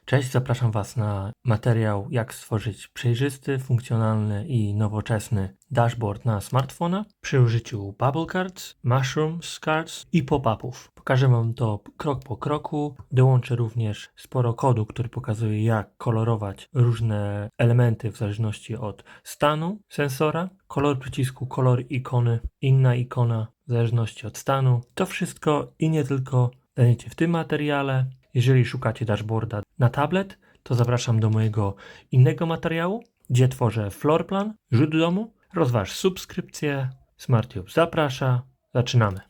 Cześć, zapraszam Was na materiał, jak stworzyć przejrzysty, funkcjonalny i nowoczesny dashboard na smartfona przy użyciu Bubble Cards, Mushrooms Cards i pop-upów. Pokażę Wam to krok po kroku. Dołączę również sporo kodu, który pokazuje, jak kolorować różne elementy w zależności od stanu sensora, kolor przycisku, kolor ikony, inna ikona w zależności od stanu. To wszystko i nie tylko znajdziecie w tym materiale. Jeżeli szukacie dashboarda na tablet, to zapraszam do mojego innego materiału, gdzie tworzę floorplan, rzut domu. Rozważ subskrypcję. SmartTube zaprasza. Zaczynamy.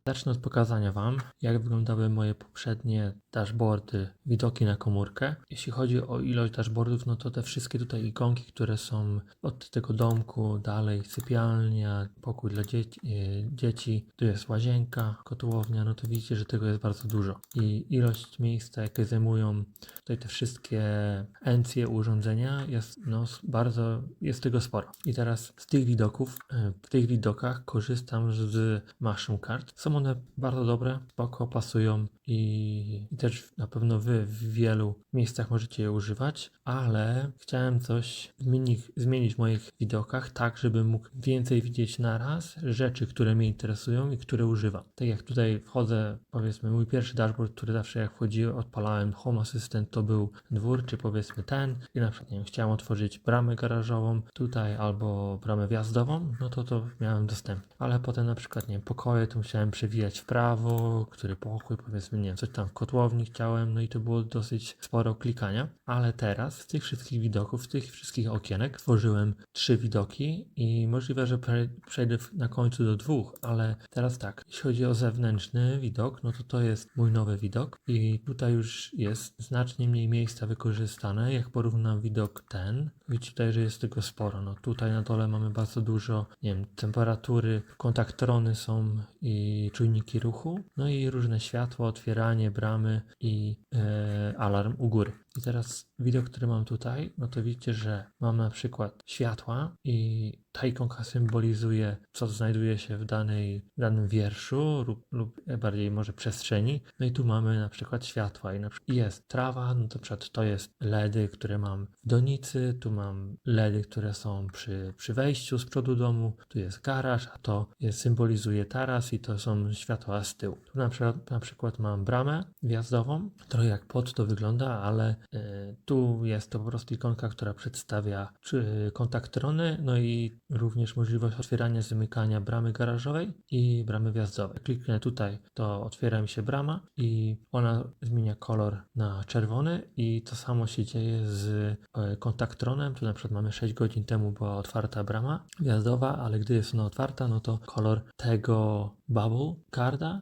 Zacznę od pokazania Wam, jak wyglądały moje poprzednie dashboardy, widoki na komórkę. Jeśli chodzi o ilość dashboardów, no to te wszystkie tutaj ikonki, które są od tego domku, dalej sypialnia, pokój dla dzieci, tu jest łazienka, kotłownia, no to widzicie, że tego jest bardzo dużo. I ilość miejsca, jakie zajmują tutaj te wszystkie encje, urządzenia, jest tego sporo. I teraz z tych widoków, w tych widokach korzystam z Mushroom Card. Są one bardzo dobre, spoko, pasują i też na pewno Wy w wielu miejscach możecie je używać, ale chciałem coś zmienić w moich widokach, tak żeby mógł więcej widzieć naraz rzeczy, które mnie interesują i które używam. Tak jak tutaj wchodzę, powiedzmy mój pierwszy dashboard, który zawsze jak wchodziłem, odpalałem Home Assistant, to był dwór, czy powiedzmy ten i na przykład nie wiem, chciałem otworzyć bramę garażową tutaj albo bramę wjazdową, no to miałem dostęp. Ale potem na przykład nie wiem, pokoje, to musiałem przewijać w prawo, który pokój, powiedzmy nie wiem, coś tam w kotłowni chciałem, no i to było dosyć sporo klikania, ale teraz z tych wszystkich widoków, z tych wszystkich okienek tworzyłem 3 widoki i możliwe, że przejdę na końcu do 2, ale teraz tak, jeśli chodzi o zewnętrzny widok, no to jest mój nowy widok i tutaj już jest znacznie mniej miejsca wykorzystane, jak porównam widok ten, widzicie tutaj, że jest tego sporo, no tutaj na dole mamy bardzo dużo, nie wiem, temperatury, kontaktrony są i czujniki ruchu, no i różne światło, otwieranie bramy i alarm u góry. I teraz widok, który mam tutaj, no to widzicie, że mam na przykład światła i ta ikonka symbolizuje, co znajduje się w danym wierszu lub bardziej może przestrzeni. No i tu mamy na przykład światła i na przykład jest trawa, no to przykład to jest LEDy, które mam w donicy, tu mam LEDy, które są przy wejściu z przodu domu, tu jest garaż, a to symbolizuje taras i to są światła z tyłu. Tu na przykład mam bramę wjazdową, trochę jak pod to wygląda, ale tu jest to po prostu ikonka, która przedstawia kontaktrony, no i również możliwość otwierania, zamykania bramy garażowej i bramy wjazdowej. Kliknę tutaj, to otwiera mi się brama i ona zmienia kolor na czerwony i to samo się dzieje z kontaktronem. Tu na przykład mamy 6 godzin temu była otwarta brama wjazdowa, ale gdy jest ona otwarta, no to kolor tego bubble carda,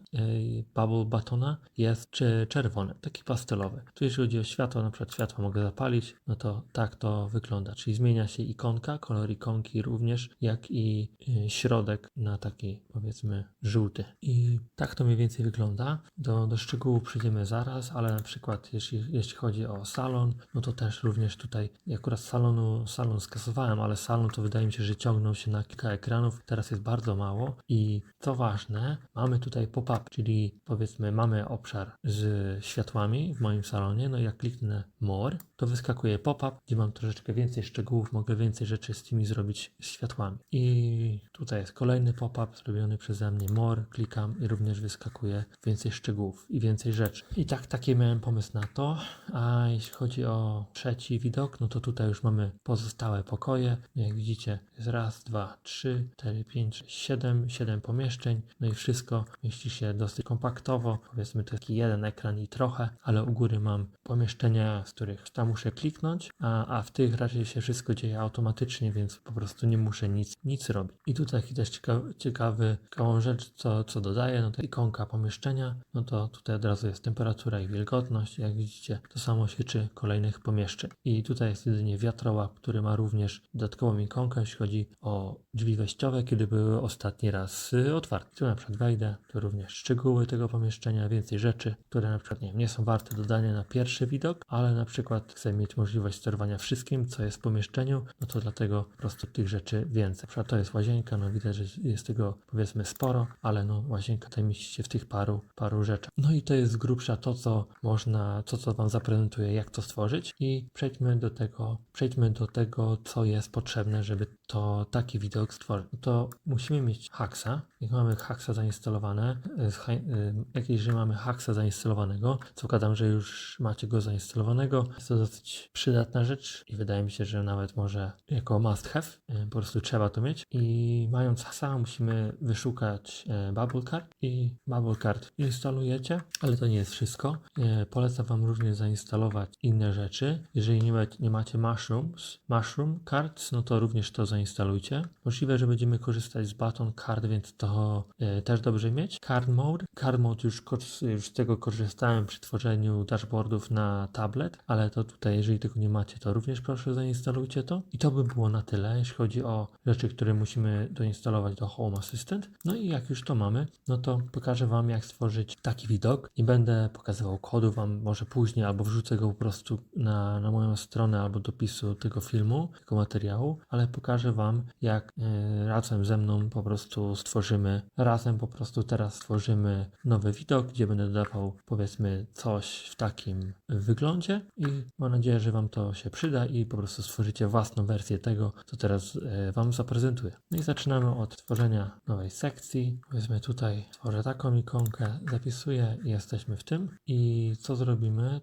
bubble batona jest czerwony, taki pastelowy. Tu jeśli chodzi o światło, na przykład światło mogę zapalić, no to tak to wygląda, czyli zmienia się ikonka, kolor ikonki również, jak i środek na taki powiedzmy żółty. I tak to mniej więcej wygląda. Do szczegółów przejdziemy zaraz, ale na przykład jeśli chodzi o salon, no to też również tutaj, akurat salon skasowałem, ale salon to wydaje mi się, że ciągnął się na kilka ekranów, teraz jest bardzo mało i co ważne, mamy tutaj pop-up, czyli powiedzmy mamy obszar z światłami w moim salonie, no i jak kliknę More, to wyskakuje pop-up, gdzie mam troszeczkę więcej szczegółów, mogę więcej rzeczy z tymi zrobić z światłami. I tutaj jest kolejny pop-up zrobiony przeze mnie, More, klikam i również wyskakuje więcej szczegółów i więcej rzeczy. I taki miałem pomysł na to, a jeśli chodzi o trzeci widok, no to tutaj już mamy pozostałe pokoje, jak widzicie jest raz, 2, 3, 4, 5, 6, 7 pomieszczeń, no i wszystko mieści się dosyć kompaktowo, powiedzmy to taki jeden ekran i trochę, ale u góry mam pomieszczenia, z których tam muszę kliknąć, a w tych raczej się wszystko dzieje automatycznie, więc po prostu nie muszę nic robić. I tutaj też ciekawą rzecz, co dodaję, no to ikonka pomieszczenia, no to tutaj od razu jest temperatura i wilgotność, jak widzicie, to samo się tyczy kolejnych pomieszczeń. I tutaj jest jedynie wiatrołap, który ma również dodatkową ikonkę, jeśli chodzi o drzwi wejściowe, kiedy były ostatni raz otwarte. Tu na przykład wejdę, to również szczegóły tego pomieszczenia, więcej rzeczy, które na przykład nie są warte dodania na pierwszy widok, ale na przykład chcę mieć możliwość sterowania wszystkim, co jest w pomieszczeniu, no to dlatego po prostu tych rzeczy więcej. Na przykład to jest łazienka, no widać, że jest tego powiedzmy sporo, ale no łazienka tutaj mieści się w tych paru rzeczach. No i to jest z grubsza to, co wam zaprezentuję, jak to stworzyć i przejdźmy do tego, co jest potrzebne, żeby taki widok stworzyć. To musimy mieć Haxa. Jak mamy Haxa zainstalowane, jeżeli mamy Haxa zainstalowanego, co zakładam, że już macie go zainstalowanego, jest to dosyć przydatna rzecz i wydaje mi się, że nawet może jako must have, po prostu trzeba to mieć i mając Haxa musimy wyszukać Bubble Card i Bubble Card instalujecie, ale to nie jest wszystko. Polecam wam również zainstalować inne rzeczy. Jeżeli nie macie Mushroom Cards, no to również to zainstalujcie. Możliwe, że będziemy korzystać z Button Card, więc to też dobrze mieć. Card Mode już z tego korzystałem przy tworzeniu dashboardów na tablet, ale to tutaj, jeżeli tego nie macie, to również proszę zainstalujcie to. I to by było na tyle, jeśli chodzi o rzeczy, które musimy doinstalować do Home Assistant. No i jak już to mamy, no to pokażę wam, jak stworzyć taki widok. Nie będę pokazywał kodu wam może później, albo wrzucę go po prostu na moją stronę, albo do opisu tego filmu, tego materiału, ale pokażę wam, jak razem ze mną teraz stworzymy nowy widok, gdzie będę dodawał powiedzmy coś w takim wyglądzie i mam nadzieję, że wam to się przyda i po prostu stworzycie własną wersję tego, co teraz wam zaprezentuję. No i zaczynamy od tworzenia nowej sekcji. Powiedzmy tutaj tworzę taką ikonkę, zapisuję i jesteśmy w tym. I co zrobimy,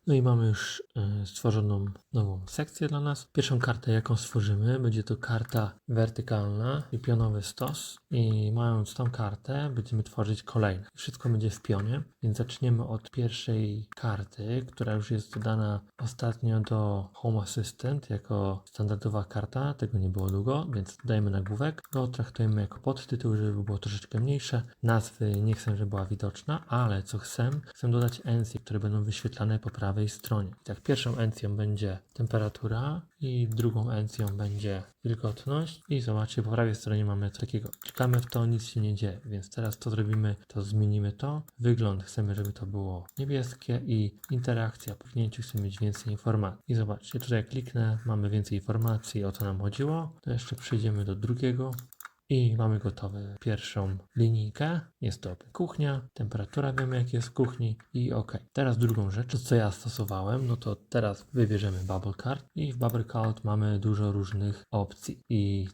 no i mamy już stworzoną nową sekcję dla nas. Pierwszą kartę, jaką stworzymy, będzie to karta wertykalna i pionowy stos i mając tą kartę będziemy tworzyć kolejne. Wszystko będzie w pionie, więc zaczniemy od pierwszej karty, która już jest dodana ostatnio do Home Assistant jako standardowa karta. Tego nie było długo, więc dodajemy nagłówek. Go traktujemy jako podtytuł, żeby było troszeczkę mniejsze. Nazwy nie chcę, żeby była widoczna, ale co chcę dodać encje, które będą wyświetlane po prawej stronie. I tak pierwszą encją będzie temperatura i drugą encją będzie wilgotność i zobaczcie, po prawej stronie mamy coś takiego. Klikamy w to, nic się nie dzieje, więc teraz to zrobimy, to zmienimy to. Wygląd chcemy, żeby to było niebieskie i interakcja po kliknięciu chcemy mieć więcej informacji. I zobaczcie, tutaj jak kliknę, mamy więcej informacji, o co nam chodziło. To jeszcze przejdziemy do drugiego. I mamy gotowe pierwszą linijkę. Jest to kuchnia, temperatura wiemy jak jest w kuchni i ok. Teraz drugą rzecz, co ja stosowałem, no to teraz wybierzemy Bubble Card i w Bubble Card mamy dużo różnych opcji. I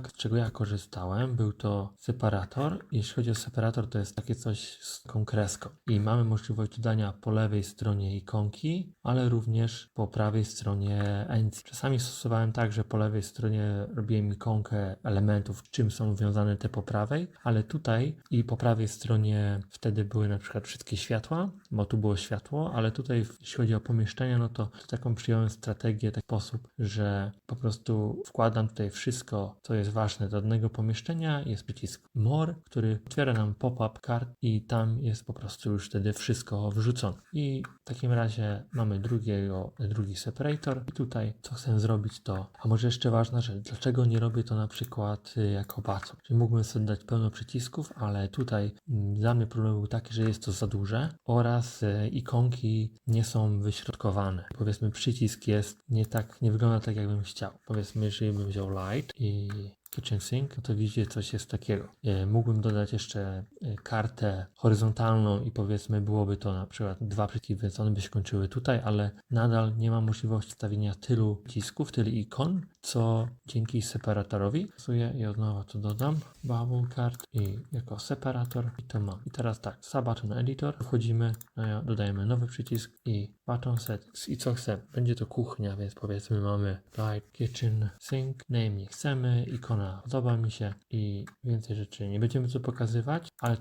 z czego ja korzystałem, był to separator. Jeśli chodzi o separator, to jest takie coś z taką kreską. I mamy możliwość dodania po lewej stronie ikonki, ale również po prawej stronie encji. Czasami stosowałem tak, że po lewej stronie robiłem ikonkę elementów, czym są wiązane te po prawej, ale tutaj i po prawej stronie wtedy były na przykład wszystkie światła, bo tu było światło, ale tutaj jeśli chodzi o pomieszczenia, no to taką przyjąłem strategię, taki sposób, że po prostu wkładam tutaj wszystko, co jest ważne do danego pomieszczenia. Jest przycisk More, który otwiera nam pop-up card i tam jest po prostu już wtedy wszystko wrzucone. I w takim razie mamy drugi separator i tutaj co chcę zrobić a może jeszcze ważna rzecz, dlaczego nie robię to na przykład jako button? Czyli mógłbym sobie dać pełno przycisków, ale tutaj dla mnie problem był taki, że jest to za duże oraz ikonki nie są wyśrodkowane. Powiedzmy przycisk nie wygląda tak jakbym chciał. Powiedzmy, jeżeli bym wziął light i Kitchen Sink, no to widzicie coś jest takiego. Mógłbym dodać jeszcze kartę horyzontalną i powiedzmy byłoby to na przykład 2 przyciski, więc one by się kończyły tutaj, ale nadal nie ma możliwości stawienia tylu przycisków, tylu ikon, co dzięki separatorowi. Stosuję i od nowa to dodam. Bubble Card i jako separator i to mam. I teraz tak, Button Editor, wchodzimy, dodajemy nowy przycisk i Button Settings. I co chcemy? Będzie to kuchnia, więc powiedzmy mamy Light, Kitchen, Sink, name nie chcemy, ikona podoba mi się i więcej rzeczy nie będziemy tu pokazywać, ale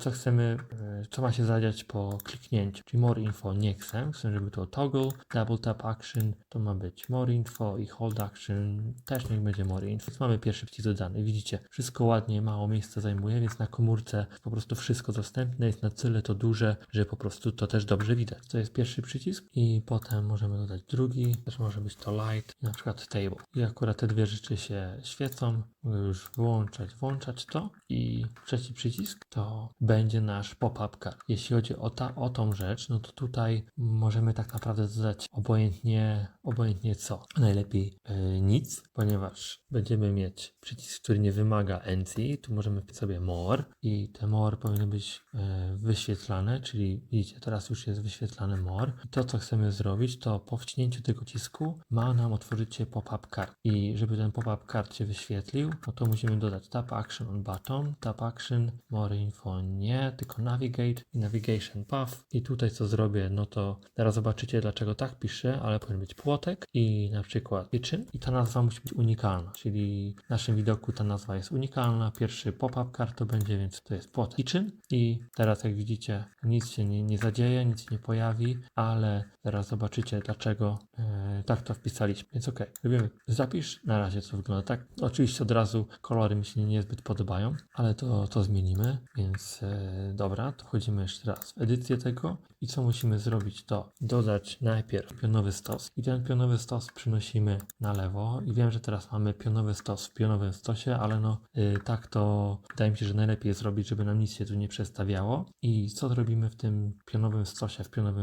co ma się zadziać po kliknięciu, czyli More Info nie chcę, żeby to Toggle, Double Tap Action, to ma być More Info i Hold Action też niech będzie More Info. Więc mamy pierwszy przycisk dodany. Widzicie, wszystko ładnie, mało miejsca zajmuje, więc na komórce po prostu wszystko dostępne, jest na tyle to duże, że po prostu to też dobrze widać. To jest pierwszy przycisk i potem możemy dodać drugi, też może być to Light, na przykład Table. I akurat te dwie rzeczy się świecą, już włączać to i trzeci przycisk to będzie nasz pop-up card. Jeśli chodzi o tą rzecz, no to tutaj możemy tak naprawdę dodać obojętnie co. Najlepiej nic, ponieważ będziemy mieć przycisk, który nie wymaga NC. Tu możemy wpisać sobie more i te more powinny być wyświetlane, czyli widzicie, teraz już jest wyświetlane more. I to, co chcemy zrobić, to po wciśnięciu tego przycisku ma nam otworzyć się pop-up card. I żeby ten pop-up card się wyświetlił, no to musimy dodać tap action on button, tap action, more info nie, tylko navigate i navigation path. I tutaj co zrobię, no to teraz zobaczycie, dlaczego tak piszę, ale powinien być płotek i na przykład kitchen i ta nazwa musi być unikalna, czyli w naszym widoku ta nazwa jest unikalna. Pierwszy pop-up card to będzie, więc to jest płotek kitchen i teraz jak widzicie, nic się nie zadzieje, nic się nie pojawi, ale teraz zobaczycie, dlaczego tak to wpisaliśmy. Więc ok, robimy zapisz, na razie to wygląda tak. Oczywiście od razu kolory mi się niezbyt podobają, ale to zmienimy, więc dobra, to wchodzimy jeszcze raz w edycję tego i co musimy zrobić, to dodać najpierw pionowy stos i ten pionowy stos przynosimy na lewo i wiem, że teraz mamy pionowy stos w pionowym stosie, ale no tak to wydaje mi się, że najlepiej jest zrobić, żeby nam nic się tu nie przestawiało. I co zrobimy w tym pionowym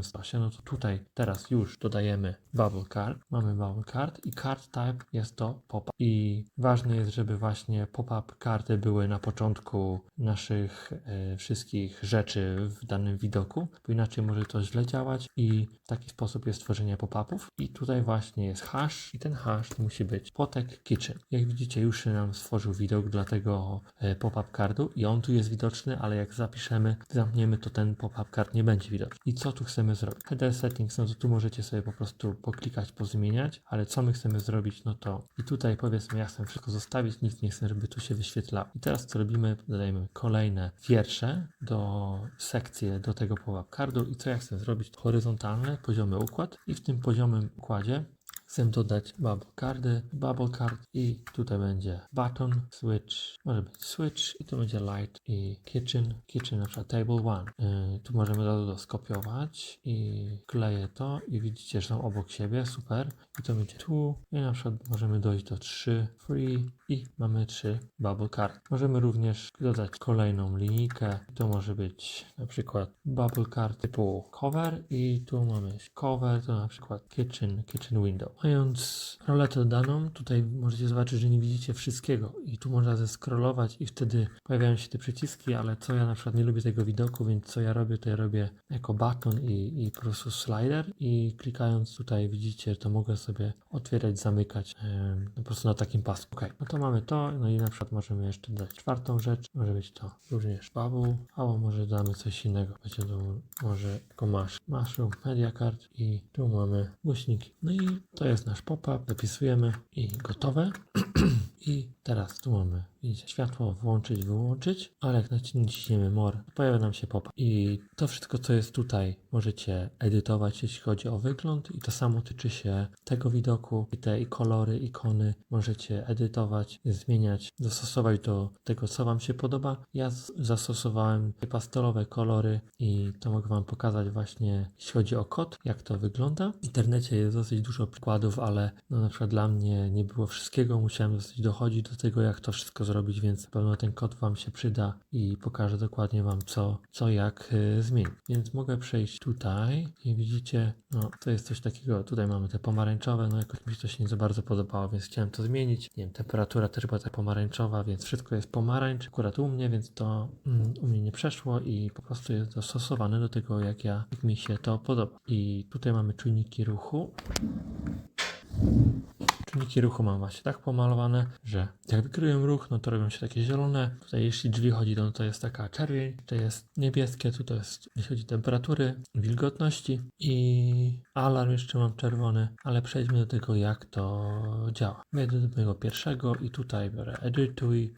stosie, no to tutaj teraz już dodajemy bubble card, mamy bubble card i card type jest to pop-up i ważne jest, żeby właśnie pop-up karty były na początku naszych wszystkich rzeczy w danym widoku, bo inaczej może to źle działać i w taki sposób jest tworzenie pop-upów i tutaj właśnie jest hash i ten hash musi być płotek kitchen. Jak widzicie, już się nam stworzył widok dla tego pop-up cardu i on tu jest widoczny, ale jak zamkniemy, to ten pop-up card nie będzie widoczny. I co tu chcemy zrobić? Header settings, no to tu możecie sobie po prostu poklikać, pozmieniać, ale co my chcemy zrobić, no to i tutaj powiedzmy, ja chcę wszystko zostawić, nic nie chcę, żeby tu się wyświetlało. I teraz co robimy? Dodajemy kolejne wiersze do sekcji, do tego pop-up cardu i co ja chcę zrobić? Horyzontalny, poziomy układ i w tym poziomym układzie chcę dodać bubble card i tutaj będzie button, switch, może być switch i tu będzie light i kitchen na przykład table 1. Tu możemy to skopiować i kleję to i widzicie, że są obok siebie, super. I to będzie tu i na przykład możemy dojść do 3 free i mamy 3 bubble card. Możemy również dodać kolejną linijkę. To może być na przykład bubble card typu cover i tu mamy cover, to na przykład kitchen window. Mając roletę dodaną, tutaj możecie zobaczyć, że nie widzicie wszystkiego i tu można zeskrolować i wtedy pojawiają się te przyciski, ale co ja na przykład nie lubię tego widoku, więc co ja robię, to ja robię jako button i po prostu slider i klikając tutaj widzicie, to mogę sobie otwierać, zamykać po prostu na takim pasku. Ok, no to mamy to, no i na przykład możemy jeszcze dodać czwartą rzecz, może być to również bubble, albo może damy coś innego, będzie to może jako mushroom media card i tu mamy głośniki. No i to jest nasz pop-up, zapisujemy i gotowe. I teraz tu mamy, widzicie, światło włączyć, wyłączyć, ale jak naciśniemy more, pojawia nam się pop-up. I to wszystko, co jest tutaj, możecie edytować, jeśli chodzi o wygląd i to samo tyczy się tego widoku i te kolory, ikony możecie edytować, zmieniać, dostosować do tego, co Wam się podoba. Ja zastosowałem pastelowe kolory i to mogę Wam pokazać właśnie, jeśli chodzi o kod, jak to wygląda. W internecie jest dosyć dużo przykładów, ale no na przykład dla mnie nie było wszystkiego, musiałem dosyć dochodzić do tego, jak to wszystko zrobić, więc na pewno ten kod Wam się przyda i pokażę dokładnie Wam co jak zmienić. Więc mogę przejść tutaj i widzicie, no to jest coś takiego, tutaj mamy te pomarańczowe, no jakoś mi to się nie za bardzo podobało, więc chciałem to zmienić. Nie wiem, temperatura też była ta pomarańczowa, więc wszystko jest pomarańcz, akurat u mnie, więc to u mnie nie przeszło i po prostu jest dostosowane do tego, jak mi się to podoba. I tutaj mamy czujniki ruchu. Czujniki ruchu mam właśnie tak pomalowane, że jak wykryję ruch, no to robią się takie zielone. Tutaj jeśli drzwi chodzi, no to jest taka czerwień. Tutaj jest niebieskie, tutaj jest, jeśli chodzi o temperatury, wilgotności i alarm jeszcze mam czerwony, ale przejdźmy do tego, jak to działa. Wejdę do mojego pierwszego i tutaj biorę edytuj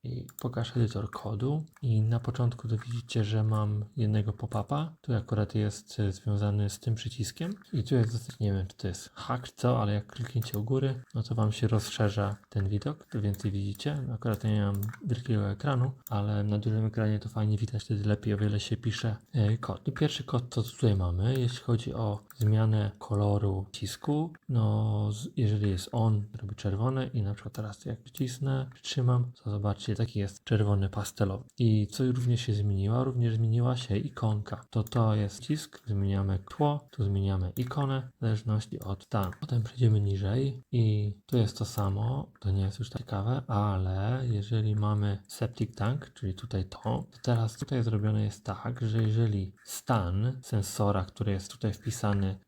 i pokaż edytor kodu i na początku to widzicie, że mam jednego pop-upa. Tu akurat jest związany z tym przyciskiem i tu jest dosyć, nie wiem, czy to jest hack, co, ale jak klikniecie u góry, no to Wam się rozszerza ten widok, to więcej widzicie. Akurat ja nie mam wielkiego ekranu, ale na dużym ekranie to fajnie widać, wtedy lepiej o wiele się pisze kod. I pierwszy kod to tutaj mamy, jeśli chodzi o zmianę koloru przycisku. No, jeżeli jest on, robi czerwone i na przykład teraz jak przycisnę, przytrzymam, to zobaczcie, taki jest czerwony pastelowy. I co również się zmieniło? Również zmieniła się ikonka. To jest przycisk, zmieniamy tło, tu zmieniamy ikonę, w zależności od stanu. Potem przejdziemy niżej i tu jest to samo, to nie jest już tak ciekawe, ale jeżeli mamy septic tank, czyli tutaj to teraz tutaj zrobione jest tak, że jeżeli stan sensora, który jest tutaj wpisany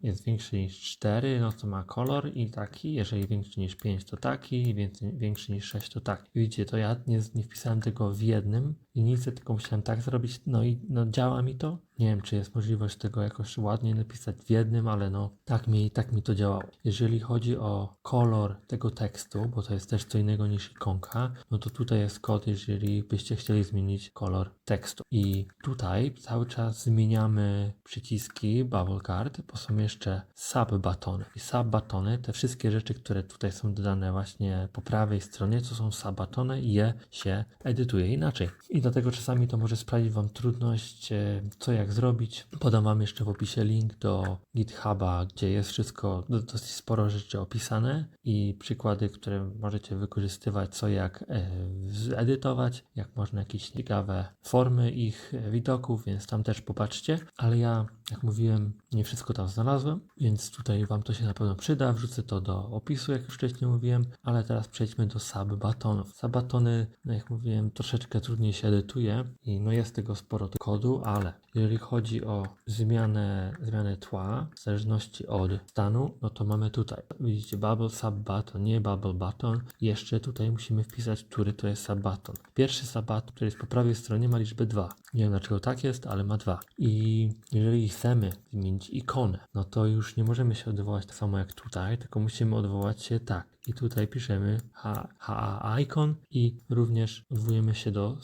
jest większy niż 4, no to ma kolor i taki, jeżeli większy niż 5 to taki, i większy niż 6 to taki. Widzicie, to ja nie wpisałem tego w jednym linijce, tylko musiałem tak zrobić, no i no działa mi to. Nie wiem, czy jest możliwość tego jakoś ładnie napisać w jednym, ale no tak mi to działało. Jeżeli chodzi o kolor tego tekstu, bo to jest też co innego niż ikonka, no to tutaj jest kod, jeżeli byście chcieli zmienić kolor tekstu. I tutaj cały czas zmieniamy przyciski Bubble Card, bo są jeszcze sub-batony. I sub-batony, te wszystkie rzeczy, które tutaj są dodane właśnie po prawej stronie, to są sub-batony i je się edytuje inaczej. I dlatego czasami to może sprawić Wam trudność, co jak zrobić. Podam Wam jeszcze w opisie link do GitHuba, gdzie jest wszystko, dosyć sporo rzeczy opisane i przykłady, które możecie wykorzystywać, co jak zedytować, jak można jakieś ciekawe formy ich widoków, więc tam też popatrzcie. Ale ja, jak mówiłem, nie wszystko tam znalazłem, więc tutaj Wam to się na pewno przyda. Wrzucę to do opisu, jak już wcześniej mówiłem, ale teraz przejdźmy do sub-batonów. Sub-batony, no jak mówiłem, troszeczkę trudniej się edytuje i no jest tego sporo kodu, ale jeżeli chodzi o zmianę tła, w zależności od stanu, no to mamy tutaj, widzicie, bubble sub-button, nie bubble button. Jeszcze tutaj musimy wpisać, który to jest sub-button. Pierwszy sub-button, który jest po prawej stronie, ma liczbę 2. Nie wiem dlaczego tak jest, ale ma 2. I jeżeli chcemy zmienić ikonę, no to już nie możemy się odwołać tak samo jak tutaj, tylko musimy odwołać się tak. I tutaj piszemy HA icon i również odwołujemy się do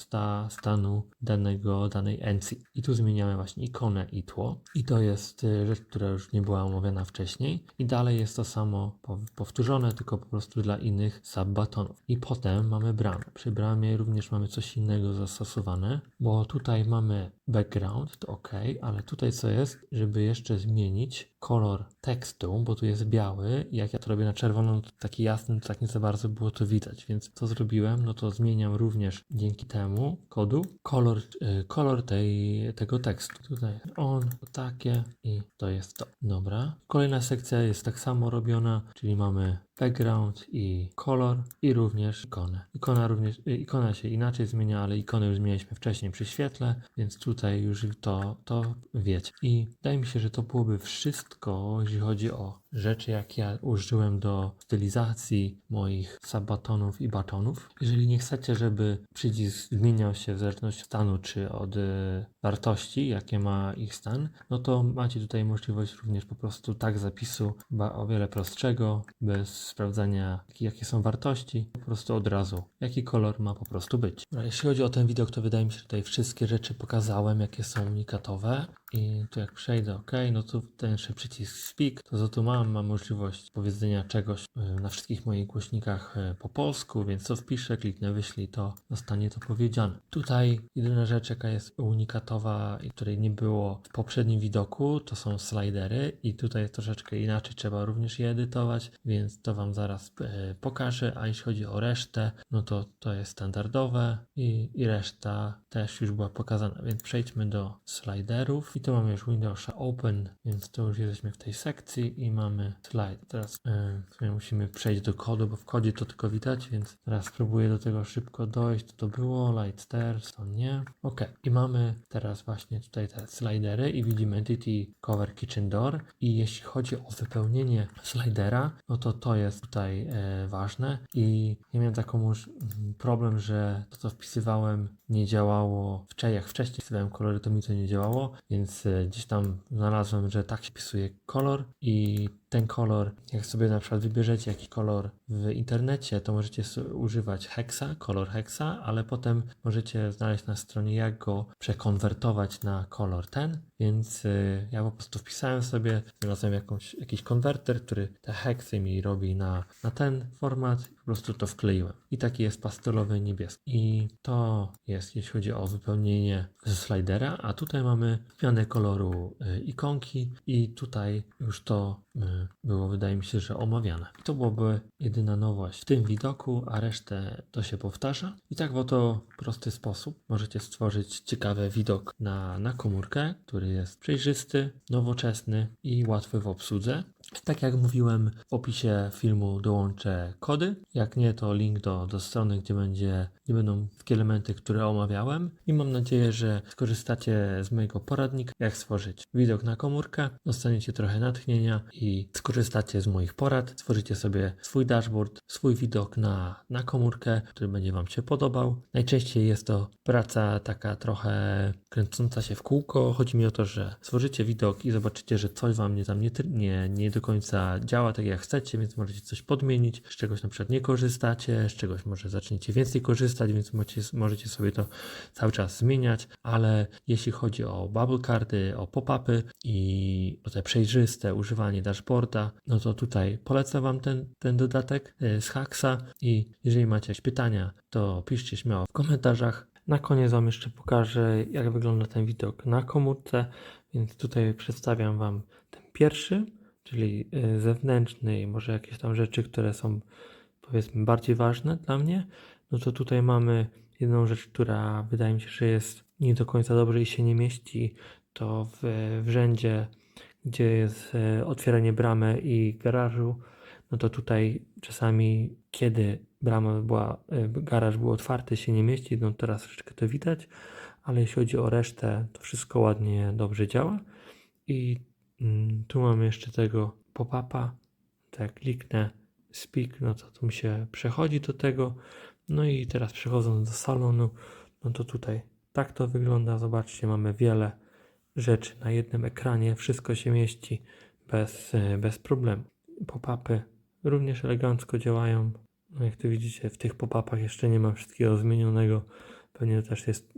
stanu danej encji. I tu zmieniamy właśnie ikonę i tło. I to jest rzecz, która już nie była omawiana wcześniej. I dalej jest to samo powtórzone, tylko po prostu dla innych sub-batonów. I potem mamy bramę. Przy bramie również mamy coś innego zastosowane, bo tutaj mamy background, to ok, ale tutaj co jest, żeby jeszcze zmienić kolor tekstu, bo tu jest biały, jak ja to robię na czerwono, to taki jasny, to tak nie za bardzo było to widać, więc co zrobiłem, no to zmieniam również dzięki temu kodu kolor tego tekstu. Tutaj on, to takie i to jest to. Dobra. Kolejna sekcja jest tak samo robiona, czyli mamy background i kolor i również ikonę. Ikona się inaczej zmienia, ale ikonę już zmienialiśmy wcześniej przy świetle, więc tutaj już to wiecie. I wydaje mi się, że to byłoby wszystko, jeśli chodzi o rzeczy, jak ja użyłem do stylizacji moich subbatonów i batonów. Jeżeli nie chcecie, żeby przycisk zmieniał się w zależności od stanu czy od wartości, jakie ma ich stan, no to macie tutaj możliwość również po prostu tak zapisu, o wiele prostszego, bez sprawdzania jakie są wartości, po prostu od razu jaki kolor ma po prostu być. Jeśli chodzi o ten widok, to wydaje mi się, że tutaj wszystkie rzeczy pokazałem, jakie są unikatowe. I tu jak przejdę OK, no to ten jeszcze przycisk Speak, to co tu mam możliwość powiedzenia czegoś na wszystkich moich głośnikach po polsku, więc co wpiszę, kliknę wyślij, to zostanie to powiedziane. Tutaj jedyna rzecz, jaka jest unikatowa i której nie było w poprzednim widoku, to są slidery i tutaj jest troszeczkę inaczej, trzeba również je edytować, więc to Wam zaraz pokażę, a jeśli chodzi o resztę, no to jest standardowe i reszta też już była pokazana, więc przejdźmy do sliderów. I tu mamy już Windowsa Open, więc to już jesteśmy w tej sekcji i mamy slide. Teraz musimy przejść do kodu, bo w kodzie to tylko widać, więc teraz spróbuję do tego szybko dojść. To było Light Stairs, to nie. Ok, i mamy teraz właśnie tutaj te slidery i widzimy Entity Cover Kitchen Door i jeśli chodzi o wypełnienie slidera, no to jest tutaj ważne i ja miałem taką już problem, że to co wpisywałem nie działało jak wcześniej wpisywałem kolory, to mi to nie działało, więc gdzieś tam znalazłem, że tak się wpisuje kolor i ten kolor, jak sobie na przykład wybierzecie jakiś kolor w internecie, to możecie używać kolor hexa, ale potem możecie znaleźć na stronie, jak go przekonwertować na kolor ten, więc ja po prostu wpisałem sobie, znalazłem jakiś konwerter, który te heksy mi robi na ten format i po prostu to wkleiłem. I taki jest pastelowy niebieski. I to jest, jeśli chodzi o wypełnienie ze slidera, a tutaj mamy zmianę koloru ikonki i tutaj już to było, wydaje mi się, że omawiane. I to byłoby jedyna nowość w tym widoku, a resztę to się powtarza. I tak w oto prosty sposób możecie stworzyć ciekawy widok na komórkę, który jest przejrzysty, nowoczesny i łatwy w obsłudze. Tak jak mówiłem, w opisie filmu dołączę kody. Jak nie, to link do strony, gdzie będą wszystkie elementy, które omawiałem. I mam nadzieję, że skorzystacie z mojego poradnika, jak stworzyć widok na komórkę. Dostaniecie trochę natchnienia i skorzystacie z moich porad. Stworzycie sobie swój dashboard, swój widok na komórkę, który będzie Wam się podobał. Najczęściej jest to praca taka trochę kręcąca się w kółko. Chodzi mi o to, że stworzycie widok i zobaczycie, że coś Wam nie do końca działa tak jak chcecie, więc możecie coś podmienić, z czegoś na przykład nie korzystacie, z czegoś może zaczniecie więcej korzystać, więc możecie sobie to cały czas zmieniać, ale jeśli chodzi o bubble cardy, o pop-upy i o te przejrzyste używanie dashboarda, no to tutaj polecam Wam ten dodatek z Haxa i jeżeli macie jakieś pytania, to piszcie śmiało w komentarzach. Na koniec Wam jeszcze pokażę, jak wygląda ten widok na komórce, więc tutaj przedstawiam Wam ten pierwszy, czyli zewnętrzny i może jakieś tam rzeczy, które są, powiedzmy, bardziej ważne dla mnie. No to tutaj mamy jedną rzecz, która wydaje mi się, że jest nie do końca dobrze i się nie mieści, to w rzędzie, gdzie jest otwieranie bramy i garażu. No to tutaj czasami, kiedy garaż był otwarty, się nie mieści, no teraz troszeczkę to widać, ale jeśli chodzi o resztę, to wszystko ładnie, dobrze działa. I tu mamy jeszcze tego pop-upa, tak kliknę speak, no to tu mi się przechodzi do tego. No i teraz przechodząc do salonu, no to tutaj tak to wygląda. Zobaczcie, mamy wiele rzeczy na jednym ekranie, wszystko się mieści bez problemu. Pop-upy również elegancko działają. No jak tu widzicie, w tych pop-upach jeszcze nie ma wszystkiego zmienionego. Pewnie też jest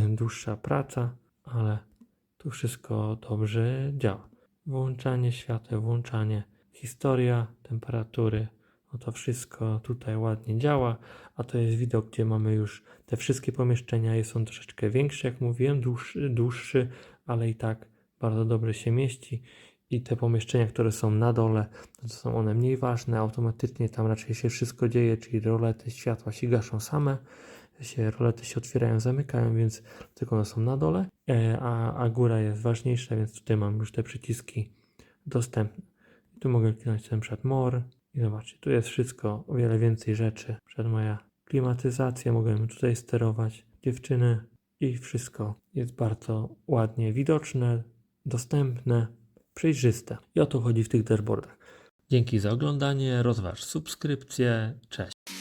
dłuższa praca, ale tu wszystko dobrze działa. Włączanie światła, włączanie, historia, temperatury, no to wszystko tutaj ładnie działa, a to jest widok, gdzie mamy już te wszystkie pomieszczenia, jest on troszeczkę większy, jak mówiłem, dłuższy, ale i tak bardzo dobrze się mieści i te pomieszczenia, które są na dole, to są one mniej ważne, automatycznie tam raczej się wszystko dzieje, czyli rolety światła się gaszą same, rolety się otwierają, zamykają, więc tylko one są na dole, a góra jest ważniejsza, więc tutaj mam już te przyciski dostępne. I tu mogę kliknąć na przykład More i zobaczcie, tu jest wszystko, o wiele więcej rzeczy. Przed moja klimatyzacja, mogę tutaj sterować dziewczyny i wszystko jest bardzo ładnie widoczne, dostępne, przejrzyste. I o to chodzi w tych dashboardach. Dzięki za oglądanie, rozważ subskrypcję, cześć.